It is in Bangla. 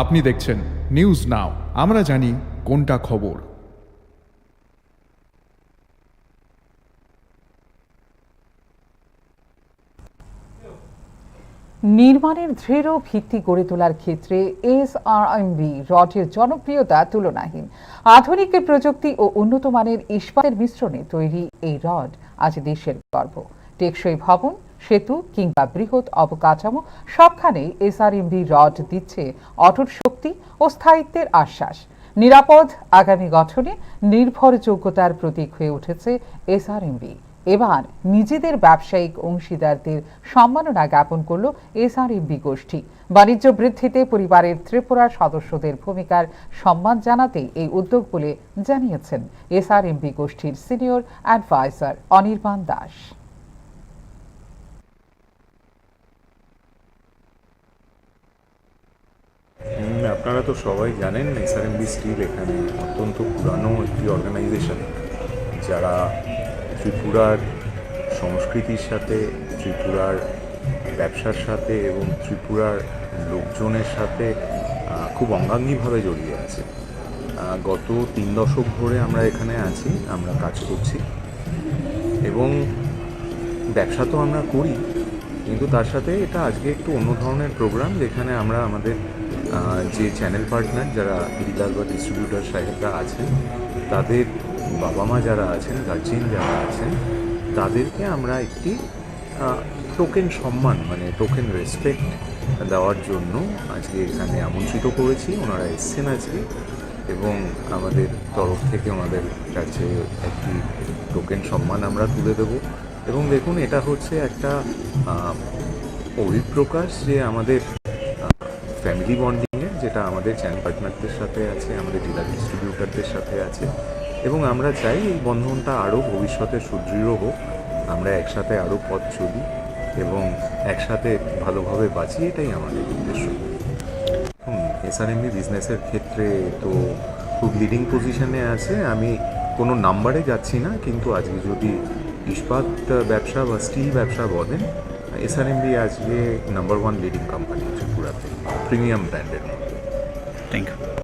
আপনি দেখছেন নিউজ নাও, আমরা জানি কোনটা খবর। নির্মাণের দৃঢ় ভিত্তি গড়ে তোলার ক্ষেত্রে এসআরএমবি রডের জনপ্রিয়তা তুলনাহীন। আধুনিক প্রযুক্তি ও উন্নত মানের ইস্পাতের মিশ্রণে তৈরি এই রড আজ দেশের গর্ব। টেকসই ভবন, সেতু কিংবা বৃহৎ অবকাঠামো সবখানেই এসআরএমবি রড দিচ্ছে অটুট শক্তি ও স্থায়িত্বের আশ্বাস। নিরাপদ আগামী গঠনে নির্ভরযোগ্যতার প্রতীক হয়ে উঠেছে এসআরএমবি। এবার নিজেদের ব্যবসায়িক অংশীদারদের সম্মাননা জ্ঞাপন করল এসআরএমবি গোষ্ঠী। বাণিজ্য বৃদ্ধিতে পরিবারের ত্রিপুরা সদস্যদের ভূমিকার সম্মান জানাতে এই উদ্যোগ বলে জানিয়েছেন এসআরএমবি গোষ্ঠীর সিনিয়র অ্যাডভাইজার অনির্বাণ দাস। আপনারা তো সবাই জানেন এসআরএমবি স্টিল এখানে অত্যন্ত পুরানো একটি অর্গানাইজেশন, যারা ত্রিপুরার সংস্কৃতির সাথে, ত্রিপুরার ব্যবসার সাথে এবং ত্রিপুরার লোকজনের সাথে খুব অঙ্গাঙ্গিভাবে জড়িয়ে আছে। গত 3 দশক ধরে আমরা এখানে আছি, আমরা কাজ করছি এবং ব্যবসা তো আমরা করি, কিন্তু তার সাথে এটা আজকে একটু অন্য ধরনের প্রোগ্রাম, যেখানে আমরা আমাদের যে চ্যানেল পার্টনার যারা ডিলার বা ডিস্ট্রিবিউটার সাহেবরা আছেন, তাদের বাবা মা যারা আছেন, গার্জিয়ান যারা আছেন, তাদেরকে আমরা একটি টোকেন সম্মান মানে টোকেন রেসপেক্ট দেওয়ার জন্য আজকে এখানে আমন্ত্রিত করেছি। ওনারা এসছেন আজকে এবং আমাদের তরফ থেকে ওনাদের কাছে একটি টোকেন সম্মান আমরা তুলে দেব। এবং দেখুন, এটা হচ্ছে একটা অভিপ্রকাশ যে আমাদের ফ্যামিলি বন্ডিংয়ের, যেটা আমাদের চ্যানেল পার্টনারদের সাথে আছে, আমাদের ডিলার ডিস্ট্রিবিউটারদের সাথে আছে, এবং আমরা চাই এই বন্ধনটা আরও ভবিষ্যতে সুদৃঢ় হোক, আমরা একসাথে আরও পথ চলি এবং একসাথে ভালোভাবে বাঁচি, এটাই আমাদের উদ্দেশ্য। এসআরএমবি বিজনেসের ক্ষেত্রে তো খুব লিডিং পজিশনে আছে। আমি কোনো নাম্বারে যাচ্ছি না, কিন্তু আজকে যদি ইস্পাত ব্যবসা বা স্টিল ব্যবসা বলেন, এসআরএমবি আজকে নাম্বার 1 লিডিং কোম্পানি ত্রিপুরাতে, প্রিমিয়াম ব্র্যান্ডের মধ্যে। Thank you.